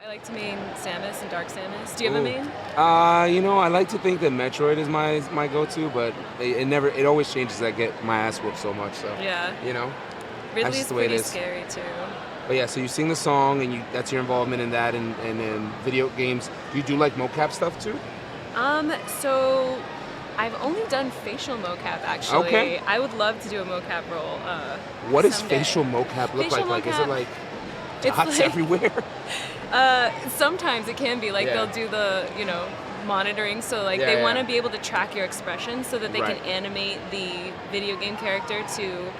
I like to main Samus and Dark Samus. Do you have a main? I like to think that Metroid is my go-to, but it always changes. I get my ass whooped so much, so Yeah. That's Ridley's the way it pretty is. scary too. But yeah, so you sing the song, and that's your involvement in that, and in video games. Do you do like mocap stuff too? So I've only done facial mocap actually. Okay. I would love to do a mocap role. What does someday. facial mocap look Facial like? Like, is it mocap, like it's dots like- everywhere? Sometimes it can be like they'll do the monitoring, so like they want to be able to track your expressions so that they can animate the video game character to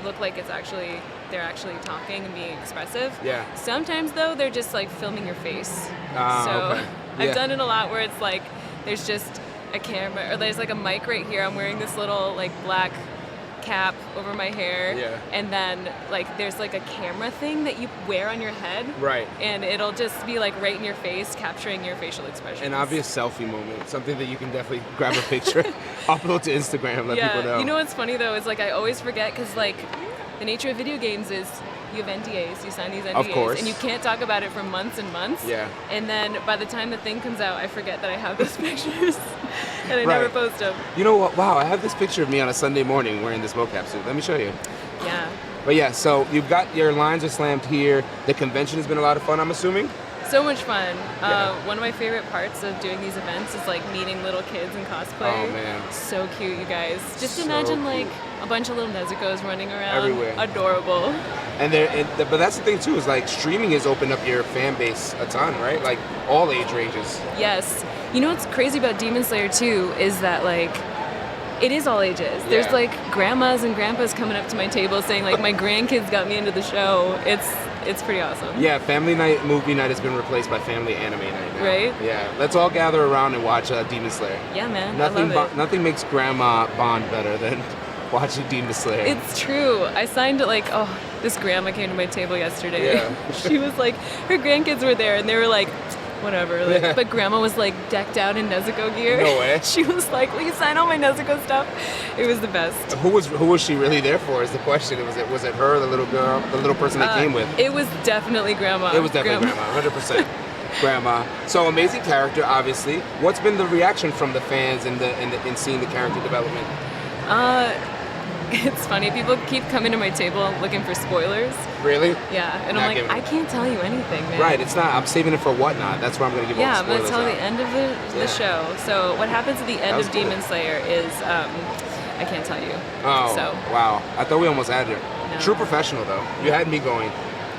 look like they're actually talking and being expressive. Yeah. Sometimes though they're just like filming your face. Okay. I've done it a lot where it's like there's just a camera or there's like a mic right here. I'm wearing this little like black cap over my hair. Yeah. And then like there's like a camera thing that you wear on your head. Right. And it'll just be like right in your face, capturing your facial expressions. An obvious selfie moment, something that you can definitely grab a picture, upload to Instagram, let people know. You know what's funny though is like I always forget because like the nature of video games is you have NDAs, you sign these NDAs, Of course. and you can't talk about it for months and months. Yeah. And then by the time the thing comes out, I forget that I have those pictures, and I never post them. You know what? Wow, I have this picture of me on a Sunday morning wearing this mocap suit. Let me show you. Yeah. But yeah, so you've got your lines are slammed here. The convention has been a lot of fun, I'm assuming. So much fun. Yeah. One of my favorite parts of doing these events is like meeting little kids and cosplay. Oh man. So cute, you guys. Just So imagine cute. like a bunch of little Nezuko's running around. Everywhere. Adorable. But that's the thing too, is like streaming has opened up your fan base a ton, right? Like all age ranges. Yes. You know what's crazy about Demon Slayer too is that like it is all ages. There's Yeah. like grandmas and grandpas coming up to my table saying like my grandkids got me into the show. It's pretty awesome. Yeah, family night, movie night has been replaced by family anime night now. Right? Yeah, let's all gather around and watch Demon Slayer. Yeah, man. I love it. Nothing makes grandma bond better than watching Demon Slayer. It's true. I signed it like, this grandma came to my table yesterday. Yeah. She was like, her grandkids were there and they were like, whatever. Like, Yeah. But grandma was like decked out in Nezuko gear. No way. She was like, will you sign all my Nezuko stuff? It was the best. Who was she really there for? Is the question. Was it her, the little girl, the little person they came with? It was definitely grandma. It was definitely grandma, 100%. Grandma. So amazing character, obviously. What's been the reaction from the fans in seeing the character development? It's funny. People keep coming to my table looking for spoilers. Really? Yeah, and Not I'm like, giving I can't tell you anything, man. Right. It's not. I'm saving it for whatnot. That's where I'm going to give all Yeah, the I'm going to spoilers tell out. the end of the show. So what happens at the end That was of cool. Demon Slayer is, I can't tell you. Oh, So, wow. I thought we almost had it. No. True professional, though. You had me going.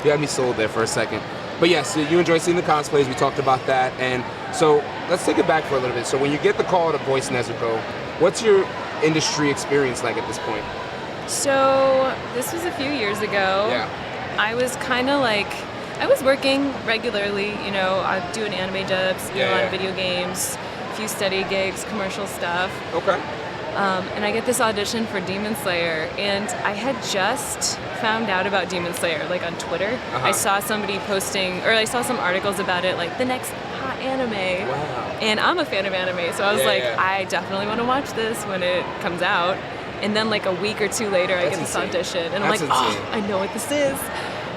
You had me sold there for a second. But yes, you enjoy seeing the cosplays. We talked about that. And so let's take it back for a little bit. So when you get the call to voice Nezuko, what's your industry experience like at this point? so this was a few years ago. Yeah. I was kind of like, I was working regularly, I was doing anime dubs, doing a lot of video games, a few study gigs, commercial stuff. Okay. And I get this audition for Demon Slayer, and I had just found out about Demon Slayer, like on Twitter. I saw somebody posting, or I saw some articles about it, like the next hot anime. Wow. And I'm a fan of anime, so I was I definitely want to watch this when it comes out. And then like a week or two later, I That's get this insane. audition, and I'm That's like, insane. I know what this is.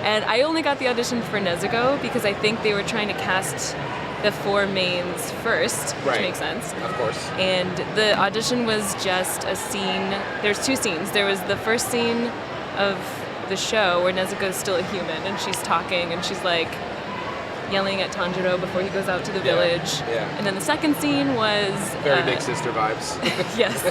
And I only got the audition for Nezuko because I think they were trying to cast the four mains first, which Right. makes sense. Of course. And the audition was just a scene. There's two scenes. There was the first scene of the show where Nezuko is still a human and she's talking and she's like yelling at Tanjiro before he goes out to the village. Yeah. And then the second scene was Very big sister vibes. yes.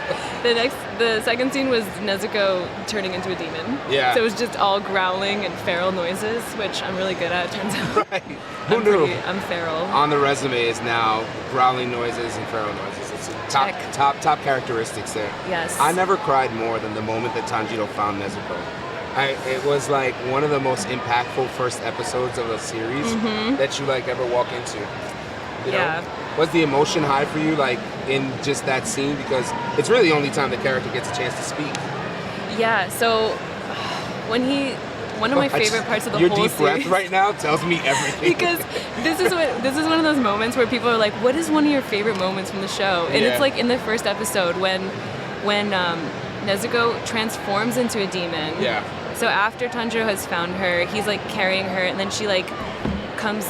The second scene was Nezuko turning into a demon. Yeah. So it was just all growling and feral noises, which I'm really good at. Turns out. Right. Who knew? I'm feral. On the resume is now growling noises and feral noises. It's a top characteristics there. Yes. I never cried more than the moment that Tanjiro found Nezuko. It was like one of the most impactful first episodes of a series that you like ever walk into. You know? Was the emotion high for you, like in just that scene? Because it's really the only time the character gets a chance to speak. Yeah. So one of my favorite parts of the your whole deep breath series. right now tells me everything. Because this is one of those moments where people are like, "What is one of your favorite moments from the show?" And it's like in the first episode when Nezuko transforms into a demon. Yeah. So after Tanjiro has found her, he's like carrying her, and then she like comes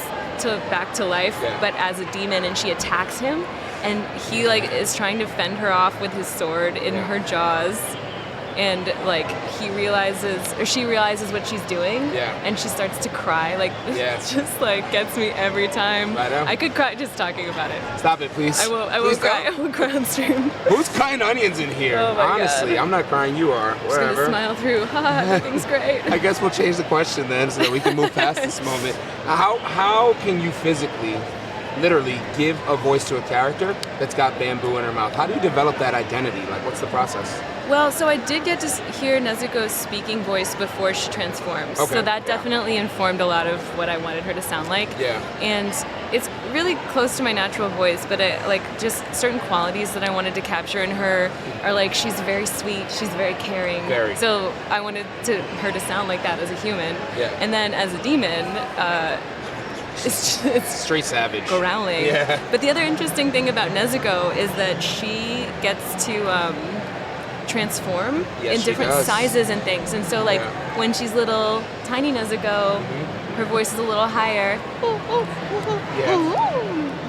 back to life, but as a demon, and she attacks him, and he like is trying to fend her off with his sword in her jaws. And like she realizes what she's doing, and she starts to cry. Like this just like gets me every time. I could cry just talking about it. Stop it, please. I won't cry. I won't cry on stream. Who's crying onions in here? Oh my Honestly, God. I'm not crying. You are. Just gonna smile through. Everything's great. I guess we'll change the question then, so that we can move past this moment. How can you physically, literally, give a voice to a character that's got bamboo in her mouth? How do you develop that identity? Like, what's the process? Well, so I did get to hear Nezuko's speaking voice before she transforms. Okay. So that definitely informed a lot of what I wanted her to sound like. Yeah. And it's really close to my natural voice, but just certain qualities that I wanted to capture in her are like, she's very sweet, she's very caring. Very. So I wanted her to sound like that as a human. Yeah. And then as a demon, it's straight savage. growling. Yeah. But the other interesting thing about Nezuko is that she gets to transform in different sizes and things. And so like when she's little, tiny Nezuko, her voice is a little higher.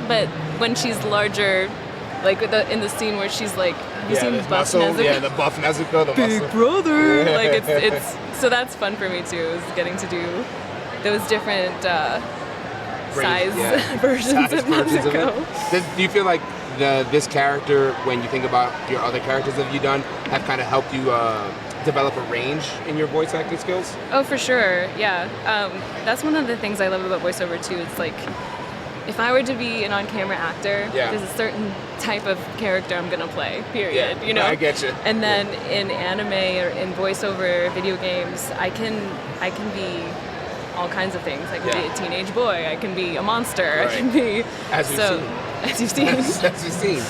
But when she's larger, like in the scene where she's like, have you seen Buff Nezuko? Yeah, the Buff Nezuko, the Big muscle. brother. Like it's so that's fun for me too, is getting to do those different size versions of Nezuko. Do you feel like this character, when you think about your other characters that you've done, have kind of helped you develop a range in your voice acting skills? Oh, for sure, yeah. That's one of the things I love about voiceover too. It's like, if I were to be an on-camera actor, there's a certain type of character I'm gonna play, period. Yeah, you know? I get you. And then in anime or in voiceover video games, I can be all kinds of things. I can be a teenage boy, I can be a monster, I can be... As you've seen. As you've seen.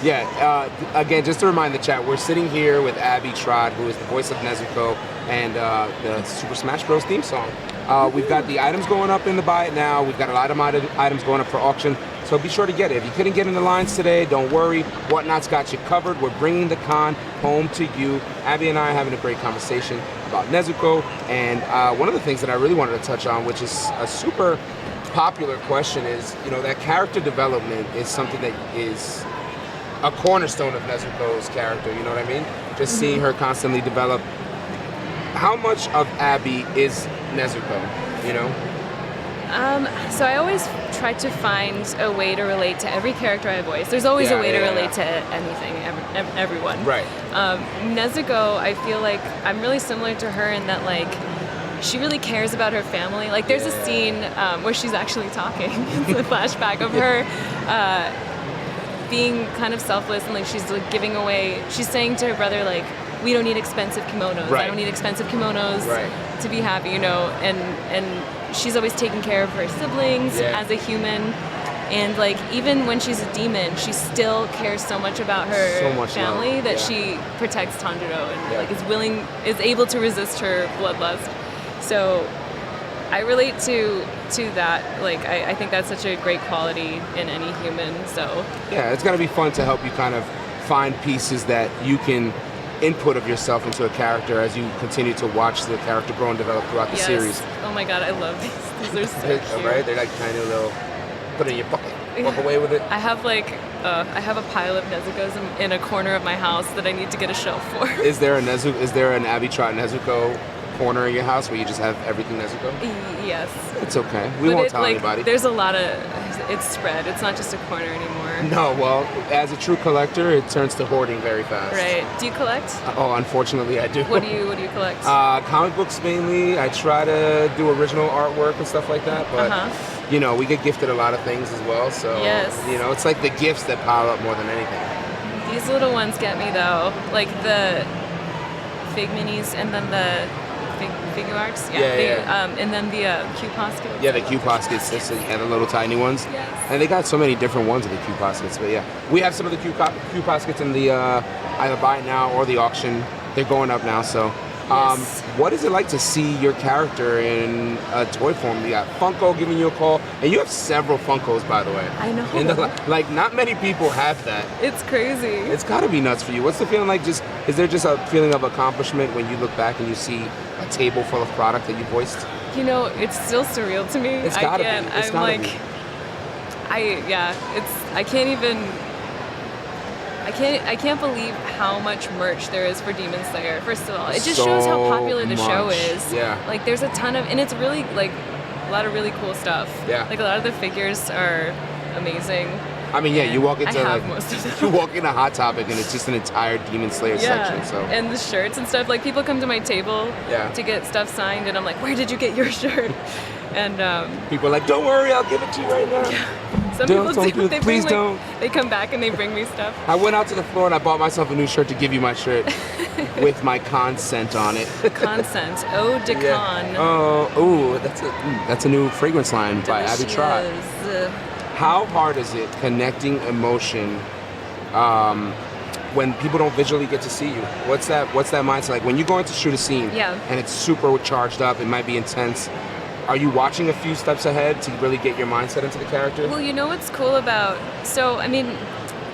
Yeah, again, just to remind the chat, we're sitting here with Abby Trott, who is the voice of Nezuko, and the Super Smash Bros. Theme song. We've got the items going up in the buy it now. We've got a lot of items going up for auction, so be sure to get it. If you couldn't get in the lines today, don't worry. Whatnot's got you covered. We're bringing the con home to you. Abby and I are having a great conversation about Nezuko, and one of the things that I really wanted to touch on, which is a super popular question, is, you know, that character development is something that is a cornerstone of Nezuko's character, you know what I mean? Just seeing her constantly develop. How much of Abby is Nezuko, you know? So I always try to find a way to relate to every character I voice. There's always a way to relate to anything, everyone. Right. Nezuko, I feel like I'm really similar to her in that, like, she really cares about her family. Like, there's a scene where she's actually talking. It's a flashback of her being kind of selfless, and like she's like giving away. She's saying to her brother, like, we don't need expensive kimonos. I don't need expensive kimonos to be happy, you know. And she's always taking care of her siblings as a human. And like even when she's a demon, she still cares so much about her family that she protects Tanjiro and like is able to resist her bloodlust. So I relate to that. Like I think that's such a great quality in any human. So yeah, it's gonna be fun to help you kind of find pieces that you can input of yourself into a character as you continue to watch the character grow and develop throughout the series. Oh my god, I love these. These are so cute. Right? They're like tiny little. Put it in your pocket. Walk away with it. I have like I have a pile of Nezuko's in a corner of my house that I need to get a shelf for. Is there an Abby Trott Nezuko corner in your house where you just have everything Nezuko? Yes. It's okay. We won't tell anybody. There's a lot of it's spread. It's not just a corner anymore. No, well, as a true collector, it turns to hoarding very fast. Right. Do you collect? Oh, unfortunately, I do. What do you collect? Comic books mainly. I try to do original artwork and stuff like that, but you know, we get gifted a lot of things as well. So you know, it's like the gifts that pile up more than anything. These little ones get me though, like the fig minis and then the figure arts. And then the Q poskets. Yeah, the Q poskets, and the little tiny ones. Yes. And they got so many different ones of the Q poskets. But yeah, we have some of the Q poskets in the either buy it now or the auction. They're going up now. So, what is it like to see your character in a toy form? You got Funko giving you a call, and you have several Funkos, by the way. I know. Like, not many people have that. It's crazy. It's got to be nuts for you. What's the feeling like? Is there just a feeling of accomplishment when you look back and you see a table full of product that you voiced? You know, it's still surreal to me. It's gotta be. It's gotta be. I can't even. I can't believe how much merch there is for Demon Slayer. First of all, it just shows how popular the show is. Yeah. Like, there's a ton of, and it's really like a lot of really cool stuff. Yeah. Like, a lot of the figures are amazing. I mean, yeah, you walk into most of them. You walk into Hot Topic and it's just an entire Demon Slayer section. So. And the shirts and stuff. Like, people come to my table to get stuff signed, and I'm like, where did you get your shirt? And people are like, don't worry, I'll give it to you right now. Yeah. Some people do. Please don't. They come back and they bring me stuff. I went out to the floor and I bought myself a new shirt to give you my shirt with my consent on it. Consent. Eau de Con. Oh, that's a new fragrance line by Abby Trott. How hard is it connecting emotion when people don't visually get to see you? What's that mindset like when you're going to shoot a scene and it's super charged up, it might be intense? Are you watching a few steps ahead to really get your mindset into the character? Well, you know what's cool about, so I mean,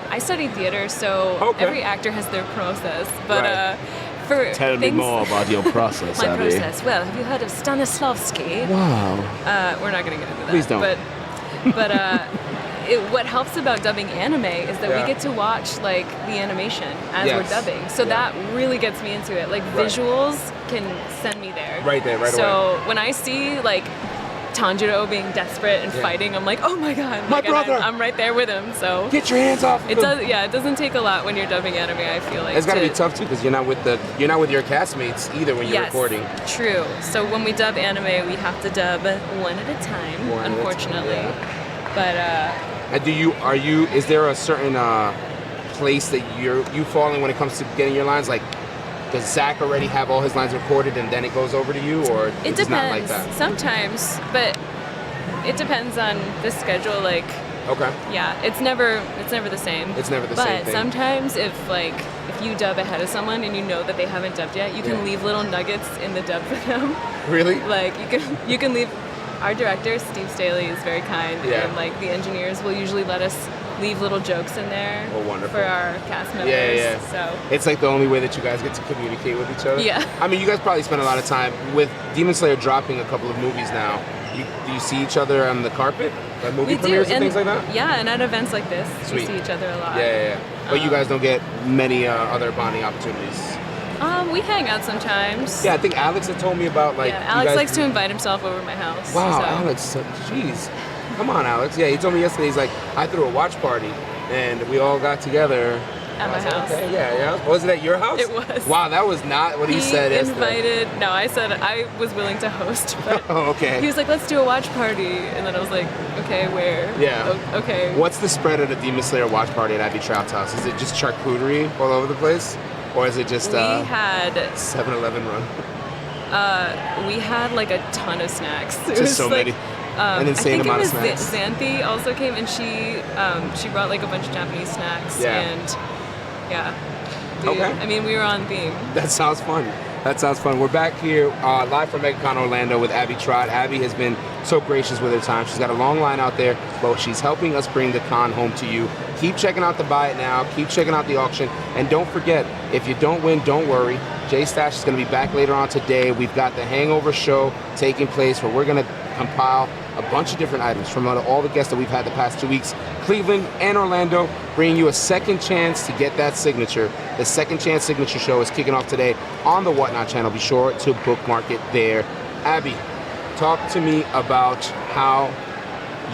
I studied theater, so every actor has their process, but Tell me more about your process, my Abby. process. Well, have you heard of Stanislavski? Wow. We're not going to get into that. Please don't. But what helps about dubbing anime is that we get to watch like the animation as we're dubbing. So that really gets me into it. Like visuals can send me there. Right there, right away. So when I see like Tanjiro being desperate and fighting, I'm like, oh my god, my brother! I'm right there with him. So get your hands off. It doesn't take a lot when you're dubbing anime. I feel like it's got to be tough too because you're not with your castmates either when you're recording. True. So when we dub anime, we have to dub one at a time, unfortunately. But is there a certain place that you fall in when it comes to getting your lines? Like, does Zach already have all his lines recorded and then it goes over to you, or it depends. Not like that? Sometimes, but it depends on the schedule. Like, it's never the same. It's never the same thing. But sometimes if you dub ahead of someone and you know that they haven't dubbed yet, you can leave little nuggets in the dub for them. Really? Like you can leave. Our director, Steve Staley, is very kind, and like the engineers will usually let us leave little jokes in there for our cast members. Yeah. So it's like the only way that you guys get to communicate with each other. Yeah. I mean, you guys probably spend a lot of time with Demon Slayer dropping a couple of movies now. Do you see each other on the carpet at movie premieres and things like that? Yeah, and at events like this, we see each other a lot. Yeah. But you guys don't get many other bonding opportunities. We hang out sometimes. Yeah, I think Alex had told me about like. Yeah, Alex likes to invite himself over my house. Wow, so. Alex, jeez, come on, Alex. Yeah, he told me yesterday. He's like, I threw a watch party, and we all got together. At my house. Okay, yeah. Was it at your house? It was. Wow, that was not what he said yesterday. No, I said I was willing to host, but okay. He was like, let's do a watch party, and then I was like, okay, where? Yeah. Okay. What's the spread of the Demon Slayer watch party at Abby Trott's house? Is it just charcuterie all over the place? Or is it just we had 7-Eleven run? We had like a ton of snacks. Just so many. An insane amount of snacks. Xanthi also came and she brought like a bunch of Japanese snacks and I mean, we were on theme. That sounds fun. We're back here live from Megacon Orlando with Abby Trott. Abby has been so gracious with her time. She's got a long line out there, but she's helping us bring the con home to you. Keep checking out the Buy It Now. Keep checking out the auction. And don't forget, if you don't win, don't worry. Jay Stash is going to be back later on today. We've got the Hangover show taking place where we're going to compile a bunch of different items from all the guests that we've had the past 2 weeks. Cleveland and Orlando, bringing you a second chance to get that signature. The Second Chance Signature Show is kicking off today on the Whatnot channel. Be sure to bookmark it there. Abby, talk to me about how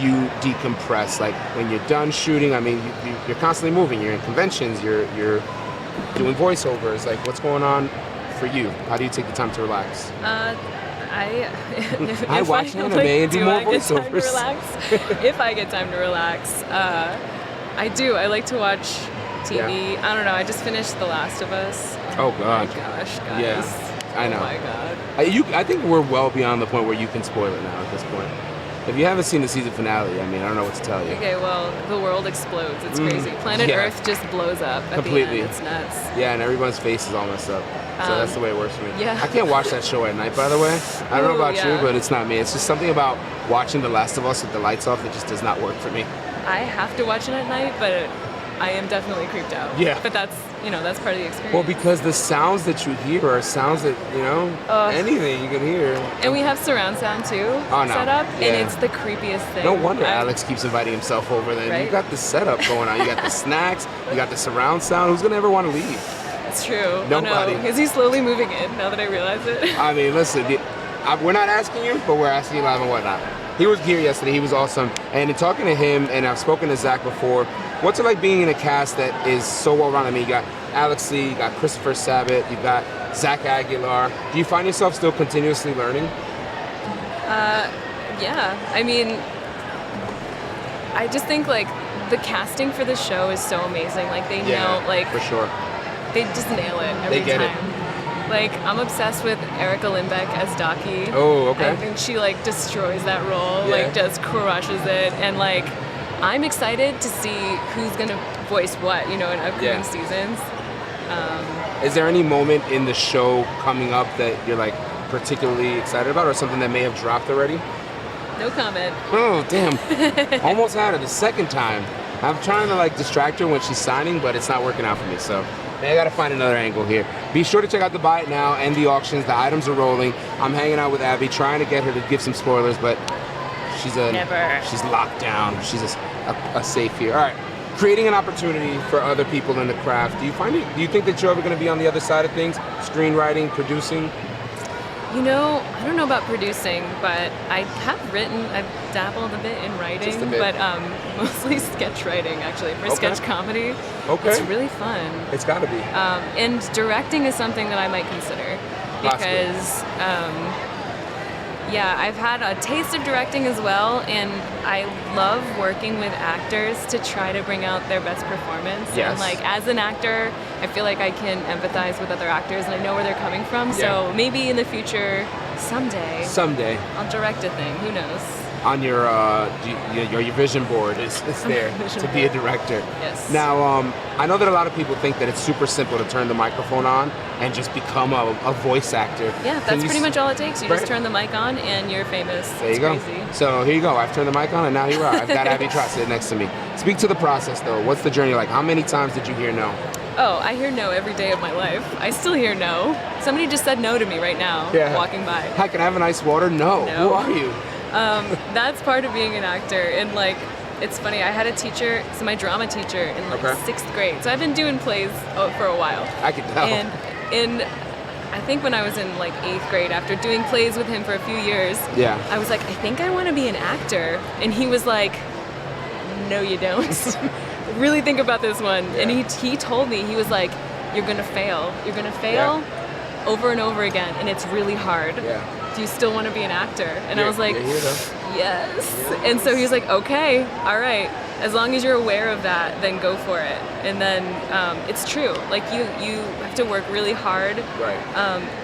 you decompress. Like when you're done shooting, I mean, you're constantly moving. You're in conventions. You're doing voiceovers. Like, what's going on for you? How do you take the time to relax? I watch anime and do more voiceovers. If I get time to relax, I do. I like to watch TV. Yeah. I don't know. I just finished The Last of Us. Oh God. Oh my gosh, guys. Yeah, I know. Oh my God. I think we're well beyond the point where you can spoil it now at this point. If you haven't seen the season finale, I mean, I don't know what to tell you. Okay, well, the world explodes. It's crazy. Planet Earth just blows up at completely. the end. It's nuts. Yeah, and everyone's face is all messed up. So that's the way it works for me. Yeah. I can't watch that show at night, by the way. I don't know about you, but it's not me. It's just something about watching The Last of Us with the lights off that just does not work for me. I have to watch it at night, but I am definitely creeped out. Yeah. But that's part of the experience. Well, because the sounds that you hear are sounds that, anything you can hear. And we have surround sound too set up, and it's the creepiest thing. No wonder Alex keeps inviting himself over then. Right? You got the setup going on. You got the snacks, you got the surround sound. Who's going to ever want to leave? It's true. Nobody. Is he slowly moving in now that I realize it? I mean, listen, we're not asking you, but we're asking you live and whatnot. He was here yesterday. He was awesome. And in talking to him, and I've spoken to Zach before, what's it like being in a cast that is so well-rounded? I mean, you got Alex Lee, you got Christopher Sabat, you got Zach Aguilar. Do you find yourself still continuously learning? Yeah. I mean, I just think, like, the casting for the show is so amazing. Like, they know, like... for sure. They just nail it every time. They get it. Like, I'm obsessed with Erica Lindbeck as Daki. Oh, okay. I think she, like, destroys that role. Yeah. Like, just crushes it. And, like, I'm excited to see who's going to voice what, in upcoming seasons. Is there any moment in the show coming up that you're, like, particularly excited about, or something that may have dropped already? No comment. Oh, damn. Almost had it the second time. I'm trying to, like, distract her when she's signing, but it's not working out for me, so... I gotta find another angle here. Be sure to check out the Buy It Now and the auctions. The items are rolling. I'm hanging out with Abby, trying to get her to give some spoilers, but she's locked down. She's a safe here. All right, creating an opportunity for other people in the craft. Do you think that you're ever gonna be on the other side of things? Screenwriting, producing? I don't know about producing, but I've dabbled a bit in writing, Just a bit. but mostly sketch writing, actually, for sketch comedy. Okay. It's really fun. It's gotta be. And directing is something that I might consider, because, I've had a taste of directing as well, and I love working with actors to try to bring out their best performance. Yes. And, like, as an actor, I feel like I can empathize with other actors, and I know where they're coming from. So maybe in the future, someday, I'll direct a thing. Who knows? On your vision board, it's there to be a director. Yes. Now, I know that a lot of people think that it's super simple to turn the microphone on and just become a voice actor. Yeah, that's pretty much all it takes. You just turn the mic on and you're famous. There you go. Crazy. So here you go. I've turned the mic on and now here we are. I've got Abby Trott sitting next to me. Speak to the process though. What's the journey like? How many times did you hear no? Oh, I hear no every day of my life. I still hear no. Somebody just said no to me right now, walking by. Hi, can I have an ice water? No. Who are you? That's part of being an actor. And, like, it's funny, I had a teacher, so my drama teacher in, like, 6th grade. So I've been doing plays for a while. I can tell. And I think when I was in, like, 8th grade, after doing plays with him for a few years, I was like, I think I want to be an actor. And he was like, no, you don't. Really think about this one. And he told me, he was like, you're going to fail. You're going to fail over and over again, and it's really hard. Do you still want to be an actor? And I was like, yes. And so he was like, okay, all right. As long as you're aware of that, then go for it. And then it's true. Like, you have to work really hard. Right.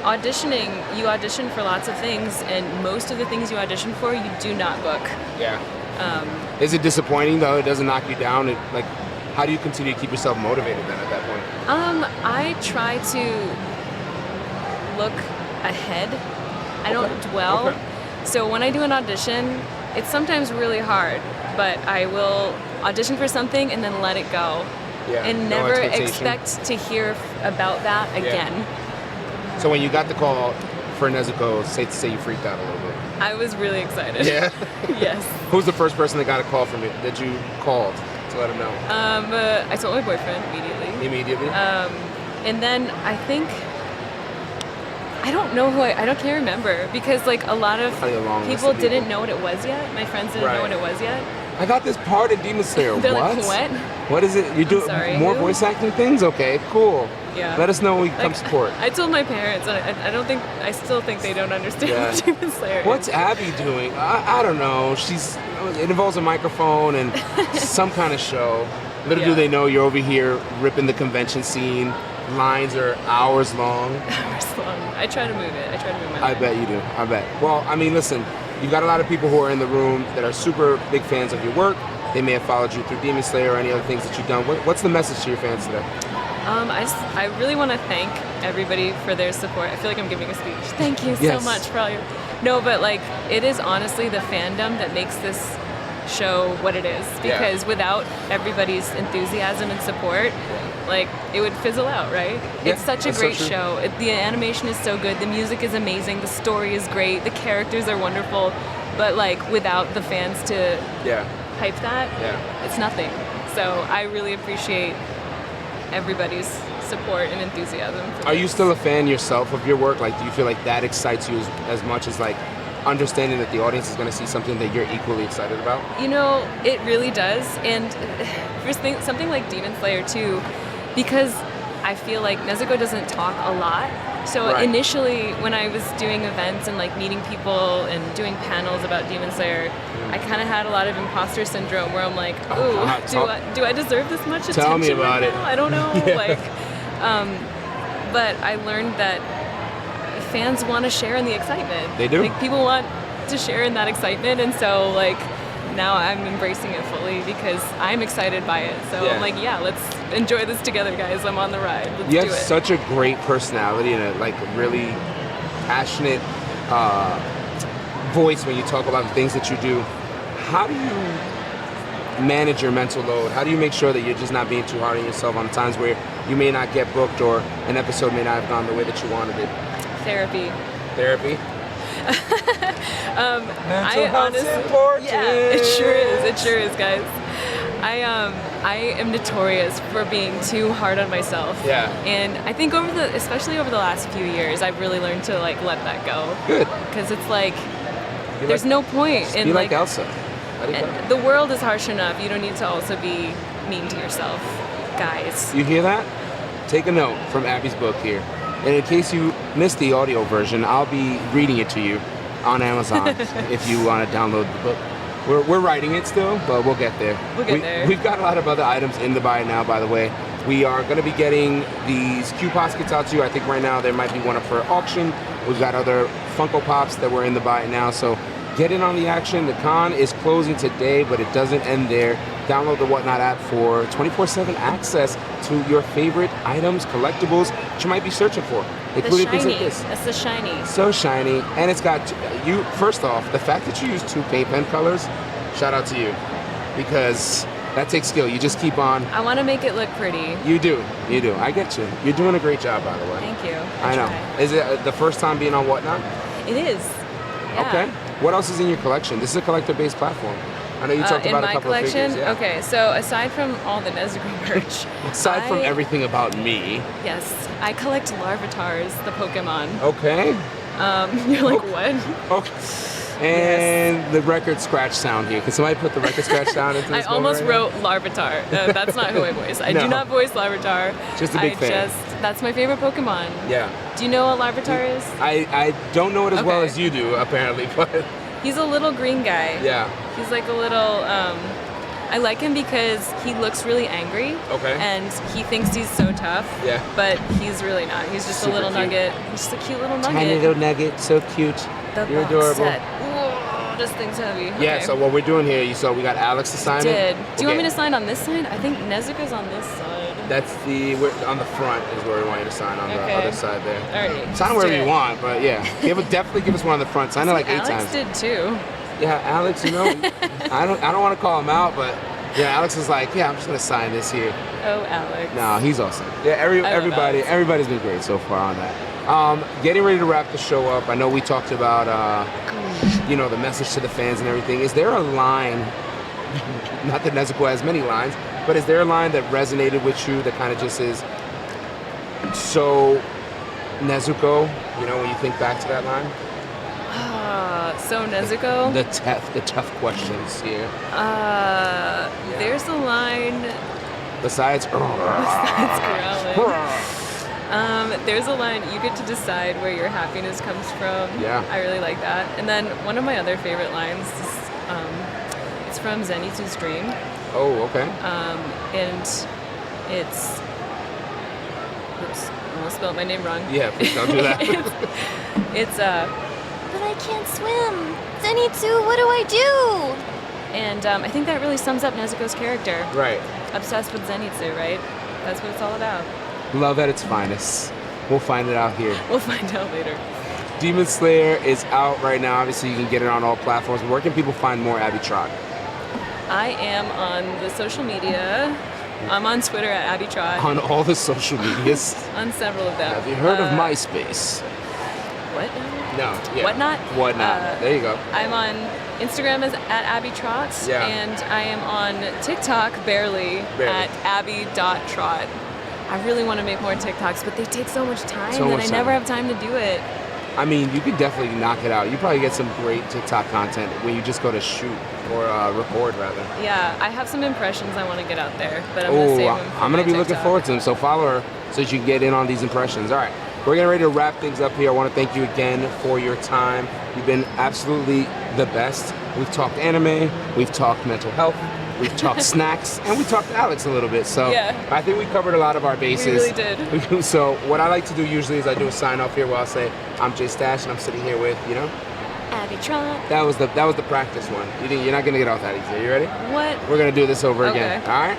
Auditioning, you audition for lots of things, and most of the things you audition for, you do not book. Yeah. Is it disappointing though? It doesn't knock you down. Like, how do you continue to keep yourself motivated then at that point? I try to look ahead. I don't dwell. Okay. So when I do an audition, it's sometimes really hard, but I will audition for something and then let it go. And never expect to hear about that again. So when you got the call for Nezuko, safe to say you freaked out a little bit. I was really excited. Yeah? Yes. Who's the first person that got a call from you that you called to let him know? I told my boyfriend immediately. And then I think, I don't know can't remember, because, like, a lot of people didn't know what it was yet. My friends didn't know what it was yet. I got this part in Demon Slayer. They're what? like, what? What is it? You do more voice acting things? Okay, cool. Yeah. Let us know when we come support. I told my parents, and I still think they don't understand what Demon Slayer is. What's Abby doing? I don't know. It involves a microphone and some kind of show. Little do they know you're over here ripping the convention scene. Lines are hours long. Hours long. I try to move it. I try to move my I bet you do. I bet. Well, I mean, listen, you've got a lot of people who are in the room that are super big fans of your work. They may have followed you through Demon Slayer or any other things that you've done. What's the message to your fans today? I really want to thank everybody for their support. I feel like I'm giving a speech. Thank you so much for all your... No, but, like, it is honestly the fandom that makes this show what it is, because without everybody's enthusiasm and support, like, it would fizzle out, right? It's such a great show. The animation is so good, the music is amazing, the story is great, the characters are wonderful, but like without the fans to hype that, it's nothing. So I really appreciate everybody's support and enthusiasm. Are you still a fan yourself of your work? Like, do you feel like that excites you as much as like understanding that the audience is going to see something that you're equally excited about? You know, it really does. And for something like Demon Slayer too, because I feel like Nezuko doesn't talk a lot. So initially, when I was doing events and like meeting people and doing panels about Demon Slayer, I kind of had a lot of imposter syndrome where I'm like, ooh, do I deserve this much attention? Tell me about right it. now? I don't know. Like, but I learned that fans want to share in the excitement. They do. Like, people want to share in that excitement, and so like now I'm embracing it fully because I'm excited by it. So I'm like, let's enjoy this together, guys. I'm on the ride. Let's do it. You have such a great personality and a like really passionate voice when you talk about the things that you do. How do you manage your mental load? How do you make sure that you're just not being too hard on yourself on the times where you may not get booked or an episode may not have gone the way that you wanted it? Therapy. Mental health's important. Yeah, it sure is, guys. I am notorious for being too hard on myself. Yeah. And I think especially over the last few years, I've really learned to like let that go. Good. Because it's like, there's no point in be like Elsa. The world is harsh enough. You don't need to also be mean to yourself, guys. You hear that? Take a note from Abby's book here. And in case you missed the audio version, I'll be reading it to you on Amazon if you want to download the book. We're writing it still, but we'll get there. We've got a lot of other items in the buy now, by the way. We are going to be getting these Q-Pops kits out to you. I think right now there might be one up for auction. We've got other Funko Pops that we're in the buy now, so get in on the action. The con is closing today, but it doesn't end there. Download the Whatnot app for 24/7 access to your favorite items, collectibles that you might be searching for. Including things like this. That's the shiny. So shiny. And it's got, first off, the fact that you use 2 paint pen colors, shout out to you. Because that takes skill. You just keep on. I want to make it look pretty. You do. I get you. You're doing a great job, by the way. Thank you. I know. Is it the first time being on Whatnot? It is. Yeah. Okay. What else is in your collection? This is a collector-based platform. I know you talked about a couple of figures. In my collection? Okay, so aside from all the Nezuko merch... aside from everything about me... Yes, I collect Larvatars, the Pokemon. Okay. You're like, what? Okay. And the record scratch sound here. Can somebody put the record scratch sound into this? I almost wrote Larvitar. That's not who I voice. I do not voice Larvitar. Just a big fan. That's my favorite Pokemon. Yeah. Do you know what Larvitar is? I don't know it as well as you do, apparently, but... He's a little green guy. Yeah. He's like a little, I like him because he looks really angry. Okay. And he thinks he's so tough. Yeah. But he's really not. He's just a little nugget. He's just a cute little nugget. Tiny little nugget, so cute. You're adorable. Set. Whoa, this thing's heavy. Yeah, okay. So what we're doing here, you saw we got Alex to sign it. Do you want me to sign on this side? I think Nezuko's on this side. That's on the front is where we want you to sign on the other side there. All right. Sign wherever you want, but yeah. Definitely give us one on the front. Sign it like 8 times. Alex did too. Yeah, Alex, I don't want to call him out, but yeah, Alex is like, I'm just gonna sign this here. Oh, Alex. No, he's awesome. Yeah, everybody's been great so far on that. Getting ready to wrap the show up. I know we talked about the message to the fans and everything. Is there a line? Not that Nezuko has many lines, but is there a line that resonated with you that kind of just is so Nezuko? When you think back to that line. So Nezuko? The tough questions here. There's a line. Besides growling. There's a line, you get to decide where your happiness comes from. Yeah. I really like that. And then one of my other favorite lines is, it's from Zenitsu's Dream. Oh, okay. And it's, oops, I almost spelled my name wrong. Yeah, please don't do that. it's but I can't swim. Zenitsu, what do I do? And I think that really sums up Nezuko's character. Right. Obsessed with Zenitsu, right? That's what it's all about. Love at its finest. We'll find it out here. We'll find out later. Demon Slayer is out right now. Obviously, you can get it on all platforms. Where can people find more Abby Trott? I am on the social media. I'm on Twitter at Abby Trott. On all the social medias? On several of them. Have you heard of MySpace? What? No. Yeah. Whatnot? Whatnot. There you go. I'm on Instagram as at Abby Trott. Yeah. And I am on TikTok barely. At Abby.Trott. I really want to make more TikToks, but they take so much time that I never have time to do it. I mean, you could definitely knock it out. You probably get some great TikTok content when you just go to shoot or record, rather. Yeah, I have some impressions I want to get out there, but I'm going to save them for I'm going to be TikTok. looking forward to them, so follow her so that you can get in on these impressions. All right, we're getting ready to wrap things up here. I want to thank you again for your time. You've been absolutely the best. We've talked anime, we've talked mental health, we've talked snacks, and we talked to Alex a little bit. So I think we covered a lot of our bases. We really did. So what I like to do usually is I do a sign off here where I'll say, I'm Jay Stash, and I'm sitting here with, Abby Trott. That was the practice one. You're not gonna get off that easy. Are you ready? What? We're gonna do this over again. All right.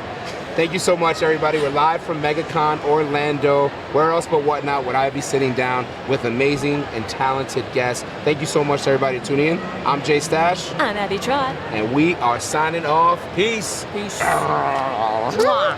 Thank you so much, everybody. We're live from Megacon Orlando. Where else but whatnot would I be sitting down with amazing and talented guests? Thank you so much to everybody tuning in. I'm Jay Stash. I'm Abby Trott. And we are signing off. Peace. Peace. Mwah.